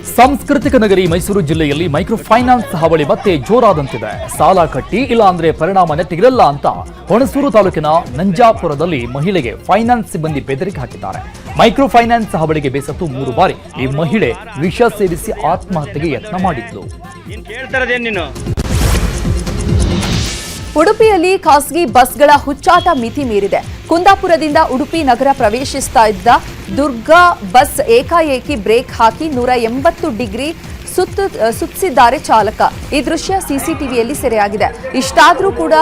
ಸಾಂಸ್ಕೃತಿಕ ನಗರಿ ಮೈಸೂರು ಜಿಲ್ಲೆಯಲ್ಲಿ ಮೈಕ್ರೋ ಫೈನಾನ್ಸ್ ಹಾವಳಿ ಮತ್ತೆ ಜೋರಾದಂತಿದೆ. ಸಾಲ ಕಟ್ಟಿ ಇಲ್ಲ ಅಂದ್ರೆ ಪರಿಣಾಮ ನೆಟ್ಟಿಗಿರಲ್ಲ ಅಂತ ಹುಣಸೂರು ತಾಲೂಕಿನ ನಂಜಾಪುರದಲ್ಲಿ ಮಹಿಳೆಗೆ ಫೈನಾನ್ಸ್ ಸಿಬ್ಬಂದಿ ಬೆದರಿಕೆ ಹಾಕಿದ್ದಾರೆ. ಮೈಕ್ರೋ ಫೈನಾನ್ಸ್ ಹಾವಳಿಗೆ ಬೇಸತ್ತು 3 ಬಾರಿ ಈ ಮಹಿಳೆ ವಿಷ ಸೇವಿಸಿ ಆತ್ಮಹತ್ಯೆಗೆ ಯತ್ನ ಮಾಡಿದ್ಲು. ಉಡುಪಿಯಲ್ಲಿ ಖಾಸಗಿ ಬಸ್ಗಳ ಹುಚ್ಚಾಟ ಮಿತಿ ಮೀರಿದೆ. ಕುಂದಾಪುರದಿಂದ ಉಡುಪಿ ನಗರ ಪ್ರವೇಶಿಸ್ತಾ ಇದ್ದ ದುರ್ಗಾ ಬಸ್ ಏಕಾಏಕಿ ಬ್ರೇಕ್ ಹಾಕಿ 180 ಡಿಗ್ರಿ ಸುತ್ತಿದ್ದಾರೆ ಚಾಲಕ. ಈ ದೃಶ್ಯ ಸಿಸಿಟಿವಿಯಲ್ಲಿ ಸೆರೆಯಾಗಿದೆ. ಇಷ್ಟಾದರೂ ಕೂಡ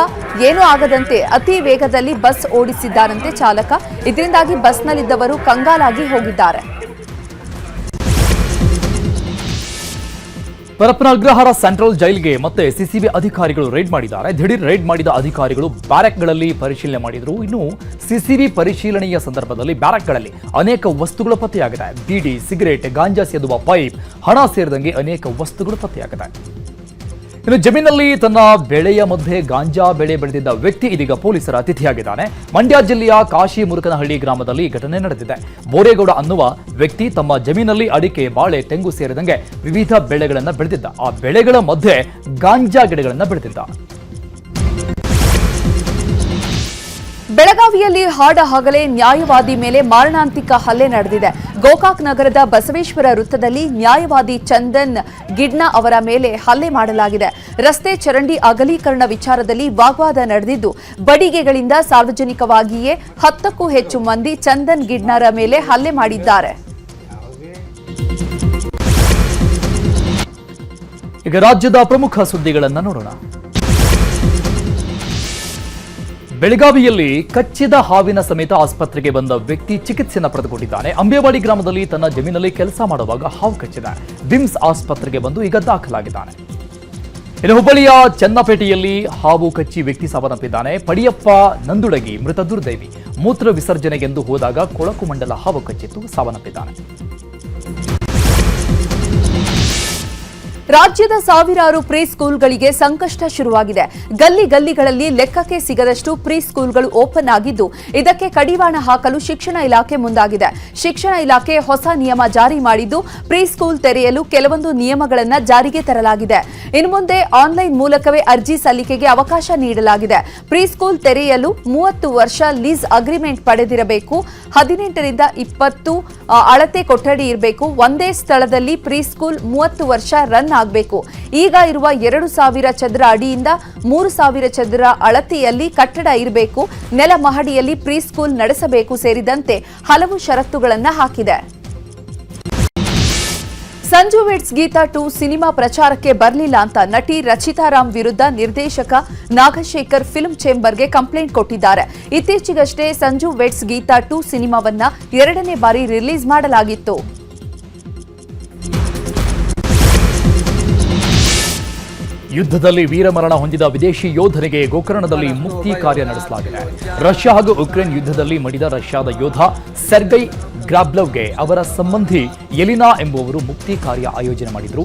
ಏನೂ ಆಗದಂತೆ ಅತಿ ವೇಗದಲ್ಲಿ ಬಸ್ ಓಡಿಸಿದ್ದಾರಂತೆ ಚಾಲಕ. ಇದರಿಂದಾಗಿ ಬಸ್ನಲ್ಲಿದ್ದವರು ಕಂಗಾಲಾಗಿ ಹೋಗಿದ್ದಾರೆ. ಪರಪ್ಪನ ಅಗ್ರಹಾರ ಸೆಂಟ್ರಲ್ ಜೈಲ್ಗೆ ಮತ್ತೆ ಸಿಸಿಬಿ ಅಧಿಕಾರಿಗಳು ರೈಡ್ ಮಾಡಿದ್ದಾರೆ. ದಿಢೀರ್ ರೈಡ್ ಮಾಡಿದ ಅಧಿಕಾರಿಗಳು ಬ್ಯಾರಕ್ಗಳಲ್ಲಿ ಪರಿಶೀಲನೆ ಮಾಡಿದ್ರು. ಇನ್ನು ಸಿಸಿಬಿ ಪರಿಶೀಲನೆಯ ಸಂದರ್ಭದಲ್ಲಿ ಬ್ಯಾರಕ್ಗಳಲ್ಲಿ ಅನೇಕ ವಸ್ತುಗಳು ಪತ್ತೆಯಾಗಿದೆ. ಬೀಡಿ, ಸಿಗರೇಟ್, ಗಾಂಜಾ ಸೇದುವ ಪೈಪ್, ಹಣ ಸೇರಿದಂಗೆ ಅನೇಕ ವಸ್ತುಗಳು ಪತ್ತೆಯಾಗಿದೆ. ಇನ್ನು ಜಮೀನಲ್ಲಿ ತನ್ನ ಬೆಳೆಯ ಮಧ್ಯೆ ಗಾಂಜಾ ಬೆಳೆ ಬೆಳೆದಿದ್ದ ವ್ಯಕ್ತಿ ಇದೀಗ ಪೊಲೀಸರ ಅತಿಥಿಯಾಗಿದ್ದಾನೆ. ಮಂಡ್ಯ ಜಿಲ್ಲೆಯ ಕಾಶಿ ಮುರುಕನಹಳ್ಳಿ ಗ್ರಾಮದಲ್ಲಿ ಘಟನೆ ನಡೆದಿದೆ. ಬೋರೇಗೌಡ ಅನ್ನುವ ವ್ಯಕ್ತಿ ತಮ್ಮ ಜಮೀನಲ್ಲಿ ಅಡಿಕೆ, ಬಾಳೆ, ತೆಂಗು ಸೇರಿದಂಗೆ ವಿವಿಧ ಬೆಳೆಗಳನ್ನು ಬೆಳೆದಿದ್ದ. ಆ ಬೆಳೆಗಳ ಮಧ್ಯೆ ಗಾಂಜಾ ಗಿಡಗಳನ್ನು ಬೆಳೆದಿದ್ದ. ಬೆಳಗಾವಿಯಲ್ಲಿ ಹಾಡ ಹಗಲೇ ನ್ಯಾಯವಾದಿ ಮೇಲೆ ಮಾರಣಾಂತಿಕ ಹಲ್ಲೆ ನಡೆದಿದೆ. ಗೋಕಾಕ್ ನಗರದ ಬಸವೇಶ್ವರ ವೃತ್ತದಲ್ಲಿ ನ್ಯಾಯವಾದಿ ಚಂದನ್ ಗಿಡ್ನಾ ಅವರ ಮೇಲೆ ಹಲ್ಲೆ ಮಾಡಲಾಗಿದೆ. ರಸ್ತೆ ಚರಂಡಿ ಅಗಲೀಕರಣ ವಿಚಾರದಲ್ಲಿ ವಾಗ್ವಾದ ನಡೆದಿದ್ದು, ಬಡಿಗೆಗಳಿಂದ ಸಾರ್ವಜನಿಕವಾಗಿಯೇ 10ಕ್ಕೂ ಹೆಚ್ಚು ಮಂದಿ ಚಂದನ್ ಗಿಡ್ನಾರ ಮೇಲೆ ಹಲ್ಲೆ ಮಾಡಿದ್ದಾರೆ. ಈಗ ರಾಜ್ಯದ ಪ್ರಮುಖ ಸುದ್ದಿಗಳನ್ನು ನೋಡೋಣ. ಬೆಳಗಾವಿಯಲ್ಲಿ ಕಚ್ಚಿದ ಹಾವಿನ ಸಮೇತ ಆಸ್ಪತ್ರೆಗೆ ಬಂದ ವ್ಯಕ್ತಿ ಚಿಕಿತ್ಸೆಯನ್ನು ಪಡೆದುಕೊಂಡಿದ್ದಾನೆ. ಅಂಬೇವಾಡಿ ಗ್ರಾಮದಲ್ಲಿ ತನ್ನ ಜಮೀನಲ್ಲಿ ಕೆಲಸ ಮಾಡುವಾಗ ಹಾವು ಕಚ್ಚಿದೆ. ಬಿಮ್ಸ್ ಆಸ್ಪತ್ರೆಗೆ ಬಂದು ಈಗ ದಾಖಲಾಗಿದ್ದಾನೆ. ಇನ್ನು ಹುಬ್ಬಳ್ಳಿಯ ಚನ್ನಪೇಟೆಯಲ್ಲಿ ಹಾವು ಕಚ್ಚಿ ವ್ಯಕ್ತಿ ಸಾವನ್ನಪ್ಪಿದ್ದಾನೆ. ಪಡಿಯಪ್ಪ ನಂದುಡಗಿ ಮೃತ ದುರ್ದೈವಿ. ಮೂತ್ರ ವಿಸರ್ಜನೆಗೆಂದು ಹೋದಾಗ ಕೊಳಕು ಮಂಡಲ ಹಾವು ಕಚ್ಚಿತ್ತು, ಸಾವನ್ನಪ್ಪಿದ್ದಾನೆ. ರಾಜ್ಯದ ಸಾವಿರಾರು ಪ್ರೀ ಸ್ಕೂಲ್ಗಳಿಗೆ ಸಂಕಷ್ಟ ಶುರುವಾಗಿದೆ. ಗಲ್ಲಿಗಳಲ್ಲಿ ಲೆಕ್ಕಕ್ಕೆ ಸಿಗದಷ್ಟು ಪ್ರೀ ಸ್ಕೂಲ್ಗಳು ಓಪನ್ ಆಗಿದ್ದು, ಇದಕ್ಕೆ ಕಡಿವಾಣ ಹಾಕಲು ಶಿಕ್ಷಣ ಇಲಾಖೆ ಮುಂದಾಗಿದೆ. ಶಿಕ್ಷಣ ಇಲಾಖೆ ಹೊಸ ನಿಯಮ ಜಾರಿ ಮಾಡಿದ್ದು, ಪ್ರೀ ಸ್ಕೂಲ್ ತೆರೆಯಲು ಕೆಲವೊಂದು ನಿಯಮಗಳನ್ನು ಜಾರಿಗೆ ತರಲಾಗಿದೆ. ಇನ್ನು ಮುಂದೆ ಆನ್ಲೈನ್ ಮೂಲಕವೇ ಅರ್ಜಿ ಸಲ್ಲಿಕೆಗೆ ಅವಕಾಶ ನೀಡಲಾಗಿದೆ. ಪ್ರೀ ಸ್ಕೂಲ್ ತೆರೆಯಲು 30 ವರ್ಷ ಲೀಸ್ ಅಗ್ರಿಮೆಂಟ್ ಪಡೆದಿರಬೇಕು. 18ರಿಂದ 20 ಅಳತೆ ಕೊಠಡಿ ಇರಬೇಕು. ಒಂದೇ ಸ್ಥಳದಲ್ಲಿ ಪ್ರೀ ಸ್ಕೂಲ್ 30 ವರ್ಷ ರನ್ ಆಗಬೇಕು. ಈಗ ಇರುವ 2000 ಚದರ ಅಡಿಯಿಂದ 3000 ಚದರ ಅಳತೆಯಲ್ಲಿ ಕಟ್ಟಡ ಇರಬೇಕು. ನೆಲ ಮಹಡಿಯಲ್ಲಿ ಪ್ರೀ ಸ್ಕೂಲ್ ನಡೆಸಬೇಕು ಸೇರಿದಂತೆ ಹಲವು ಷರತ್ತುಗಳನ್ನು ಹಾಕಿದೆ. ಸಂಜು ವೆಡ್ಸ್ ಗೀತಾ 2 ಸಿನಿಮಾ ಪ್ರಚಾರಕ್ಕೆ ಬರಲಿಲ್ಲ ಅಂತ ನಟಿ ರಚಿತಾ ರಾಮ್ ವಿರುದ್ಧ ನಿರ್ದೇಶಕ ನಾಗಶೇಖರ್ ಫಿಲ್ಮ್ ಚೇಂಬರ್ಗೆ ಕಂಪ್ಲೇಂಟ್ ಕೊಟ್ಟಿದ್ದಾರೆ. ಇತ್ತೀಚೆಗಷ್ಟೇ ಸಂಜು ವೆಡ್ಸ್ ಗೀತಾ 2 ಸಿನಿಮಾವನ್ನ 2ನೇ ಬಾರಿ ರಿಲೀಸ್ ಮಾಡಲಾಗಿತ್ತು. ಯುದ್ಧದಲ್ಲಿ ವೀರಮರಣ ಹೊಂದಿದ ವಿದೇಶಿ ಯೋಧರಿಗೆ ಗೋಕರ್ಣದಲ್ಲಿ ಮುಕ್ತಿ ಕಾರ್ಯ ನಡೆಸಲಾಗಿದೆ. ರಷ್ಯಾ ಹಾಗೂ ಉಕ್ರೇನ್ ಯುದ್ಧದಲ್ಲಿ ಮಡಿದ ರಷ್ಯಾದ ಯೋಧ ಸೆರ್ಗೈ ಗ್ರಾಬ್ಲವ್ಗೆ ಅವರ ಸಂಬಂಧಿ ಎಲಿನಾ ಎಂಬುವರು ಮುಕ್ತಿ ಕಾರ್ಯ ಆಯೋಜನೆ ಮಾಡಿದರು.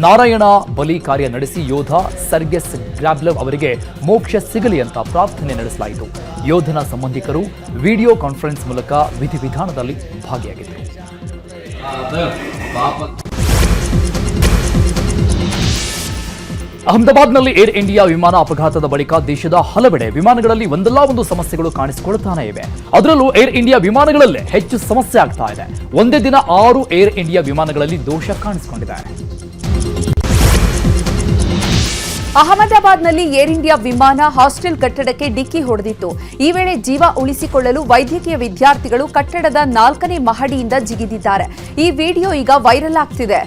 ನಾರಾಯಣ ಬಲಿ ಕಾರ್ಯ ನಡೆಸಿ ಯೋಧ ಸರ್ಗೆಸ್ ಗ್ರಾಬ್ಲವ್ ಅವರಿಗೆ ಮೋಕ್ಷ ಸಿಗಲಿ ಅಂತ ಪ್ರಾರ್ಥನೆ ನಡೆಸಲಾಯಿತು. ಯೋಧನ ಸಂಬಂಧಿಕರು ವಿಡಿಯೋ ಕಾನ್ಫರೆನ್ಸ್ ಮೂಲಕ ವಿಧಿವಿಧಾನದಲ್ಲಿ ಭಾಗಿಯಾಗಿದ್ದರು. ಅಹಮದಾಬಾದ್ನಲ್ಲಿ ಏರ್ ಇಂಡಿಯಾ ವಿಮಾನ ಅಪಘಾತದ ಬಳಿಕ ದೇಶದ ಹಲವೆಡೆ ವಿಮಾನಗಳಲ್ಲಿ ಒಂದಲ್ಲ ಒಂದು ಸಮಸ್ಯೆಗಳು ಕಾಣಿಸಿಕೊಳ್ತಾನೆ ಇವೆ. ಅದರಲ್ಲೂ ಏರ್ ಇಂಡಿಯಾ ವಿಮಾನಗಳಲ್ಲೇ ಹೆಚ್ಚು ಸಮಸ್ಯೆ ಆಗ್ತಾ ಇದೆ. ಒಂದೇ ದಿನ 6 ಏರ್ ಇಂಡಿಯಾ ವಿಮಾನಗಳಲ್ಲಿ ದೋಷ ಕಾಣಿಸಿಕೊಂಡಿದೆ. ಅಹಮದಾಬಾದ್ನಲ್ಲಿ ಏರ್ ಇಂಡಿಯಾ ವಿಮಾನ ಹಾಸ್ಟೆಲ್ ಕಟ್ಟಡಕ್ಕೆ ಡಿಕ್ಕಿ ಹೊಡೆದಿತ್ತು. ಈ ವೇಳೆ ಜೀವ ಉಳಿಸಿಕೊಳ್ಳಲು ವೈದ್ಯಕೀಯ ವಿದ್ಯಾರ್ಥಿಗಳು ಕಟ್ಟಡದ 4ನೇ ಮಹಡಿಯಿಂದ ಜಿಗಿದಿದ್ದಾರೆ. ಈ ವಿಡಿಯೋ ಈಗ ವೈರಲ್ ಆಗ್ತಿದೆ.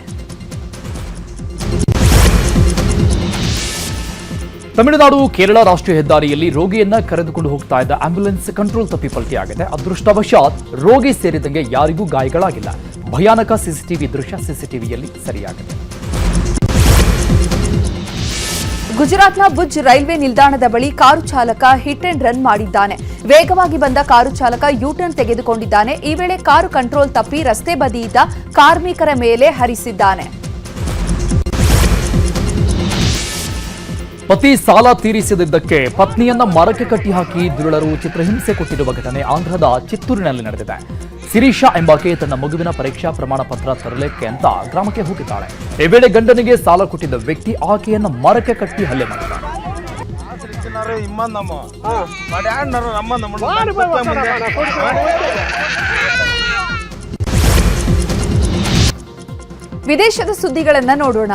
ತಮಿಳುನಾಡು ಕೇರಳ ರಾಷ್ಟ್ರೀಯ ಹೆದ್ದಾರಿಯಲ್ಲಿ ರೋಗಿಯನ್ನ ಕರೆದುಕೊಂಡು ಹೋಗ್ತಾ ಇದ್ದ ಆಂಬ್ಯುಲೆನ್ಸ್ ಕಂಟ್ರೋಲ್ ತಪ್ಪಿ ಪಲ್ಟಿಯಾಗಿದೆ. ಅದೃಷ್ಟವಶಾತ್ ರೋಗಿ ಸೇರಿದಂಗೆ ಯಾರಿಗೂ ಗಾಯಗಳಾಗಿಲ್ಲ. ಭಯಾನಕ ಸಿಸಿಟಿವಿ ದೃಶ್ಯ ಸಿಸಿಟಿವಿಯಲ್ಲಿ ಸರಿಯಾಗಿದೆ. ಗುಜರಾತ್ನ ಭುಜ್ ರೈಲ್ವೆ ನಿಲ್ದಾಣದ ಬಳಿ ಕಾರು ಚಾಲಕ ಹಿಟ್ ಅಂಡ್ ರನ್ ಮಾಡಿದ್ದಾನೆ. ವೇಗವಾಗಿ ಬಂದ ಕಾರು ಚಾಲಕ ಯೂಟರ್ನ್ ತೆಗೆದುಕೊಂಡಿದ್ದಾನೆ. ಈ ವೇಳೆ ಕಾರು ಕಂಟ್ರೋಲ್ ತಪ್ಪಿ ರಸ್ತೆ ಬದಿಯಿದ್ದ ಕಾರ್ಮಿಕರ ಮೇಲೆ ಹರಿಸಿದ್ದಾನೆ. ಪತಿ ಸಾಲ ತೀರಿಸದಿದ್ದಕ್ಕೆ ಪತ್ನಿಯನ್ನ ಮರಕ್ಕೆ ಕಟ್ಟಿ ಹಾಕಿ ದುರುಳರು ಚಿತ್ರಹಿಂಸೆ ಕೊಟ್ಟಿರುವ ಘಟನೆ ಆಂಧ್ರದ ಚಿತ್ತೂರಿನಲ್ಲಿ ನಡೆದಿದೆ. ಸಿರೀಶಾ ಎಂಬಾಕೆ ತನ್ನ ಮಗುವಿನ ಪರೀಕ್ಷಾ ಪ್ರಮಾಣ ಪತ್ರ ತರಲಿಕ್ಕೆ ಅಂತ ಗ್ರಾಮಕ್ಕೆ ಹೋಗಿದ್ದಾಳೆ. ಈ ವೇಳೆ ಗಂಡನಿಗೆ ಸಾಲ ಕೊಟ್ಟಿದ್ದ ವ್ಯಕ್ತಿ ಆಕೆಯನ್ನ ಮರಕ್ಕೆ ಕಟ್ಟಿ ಹಲ್ಲೆ ಮಾಡಿದ್ದಾನೆ. ವಿದೇಶದ ಸುದ್ದಿಗಳನ್ನ ನೋಡೋಣ.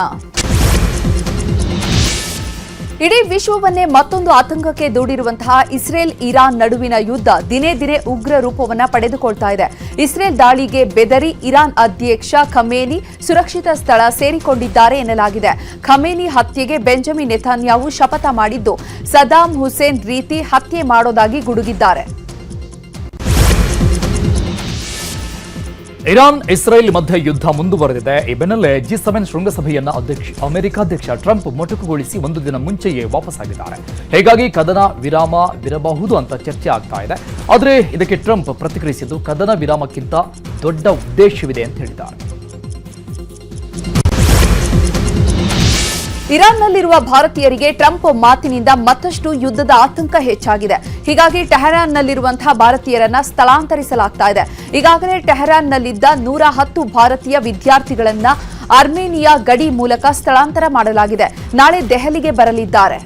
ಇಡೀ ವಿಶ್ವವನ್ನೇ ಮತ್ತೊಂದು ಆತಂಕಕ್ಕೆ ದೂಡಿರುವಂತಹ ಇಸ್ರೇಲ್ ಇರಾನ್ ನಡುವಿನ ಯುದ್ಧ ದಿನೇ ದಿನೇ ಉಗ್ರ ರೂಪವನ್ನ ಪಡೆದುಕೊಳ್ತಾ ಇದೆ. ಇಸ್ರೇಲ್ ದಾಳಿಗೆ ಬೆದರಿ ಇರಾನ್ ಅಧ್ಯಕ್ಷ ಖಮೇನಿ ಸುರಕ್ಷಿತ ಸ್ಥಳ ಸೇರಿಕೊಂಡಿದ್ದಾರೆ ಎನ್ನಲಾಗಿದೆ. ಖಮೇನಿ ಹತ್ಯೆಗೆ ಬೆಂಜಮಿನ್ ನೆತನ್ಯಾಹು ಶಪಥ ಮಾಡಿದ್ದು ಸದಾಂ ಹುಸೇನ್ ರೀತಿ ಹತ್ಯೆ ಮಾಡೋದಾಗಿ ಗುಡುಗಿದ್ದಾರೆ. ಇರಾನ್ ಇಸ್ರೇಲ್ ಮಧ್ಯೆ ಯುದ್ಧ ಮುಂದುವರೆದಿದೆ. ಈ ಬೆನ್ನಲ್ಲೇ G7 ಶೃಂಗಸಭೆಯನ್ನ ಅಮೆರಿಕ ಅಧ್ಯಕ್ಷ ಟ್ರಂಪ್ ಮೊಟಕುಗೊಳಿಸಿ ಒಂದು ದಿನ ಮುಂಚೆಯೇ ವಾಪಸ್ಸಾಗಿದ್ದಾರೆ. ಹೀಗಾಗಿ ಕದನ ವಿರಾಮವಿರಬಹುದು ಅಂತ ಚರ್ಚೆ ಆಗ್ತಾ ಇದೆ. ಆದರೆ ಇದಕ್ಕೆ ಟ್ರಂಪ್ ಪ್ರತಿಕ್ರಿಯಿಸಿದ್ದು ಕದನ ವಿರಾಮಕ್ಕಿಂತ ದೊಡ್ಡ ಉದ್ದೇಶವಿದೆ ಅಂತ ಹೇಳಿದ್ದಾರೆ. ಇರಾನ್ನಲ್ಲಿರುವ ಭಾರತೀಯರಿಗೆ ಟ್ರಂಪ್ ಮಾತಿನಿಂದ ಮತ್ತಷ್ಟು ಯುದ್ಧದ ಆತಂಕ ಹೆಚ್ಚಾಗಿದೆ. ಹೀಗಾಗಿ ಟೆಹರಾನ್ನಲ್ಲಿರುವಂತಹ ಭಾರತೀಯರನ್ನ ಸ್ಥಳಾಂತರಿಸಲಾಗ್ತಾ ಇದೆ. ಈಗಾಗಲೇ ಟೆಹರಾನ್ನಲ್ಲಿದ್ದ 110 ಭಾರತೀಯ ವಿದ್ಯಾರ್ಥಿಗಳನ್ನ ಅರ್ಮೇನಿಯಾ ಗಡಿ ಮೂಲಕ ಸ್ಥಳಾಂತರ ಮಾಡಲಾಗಿದೆ. ನಾಳೆ ದೆಹಲಿಗೆ ಬರಲಿದ್ದಾರೆ.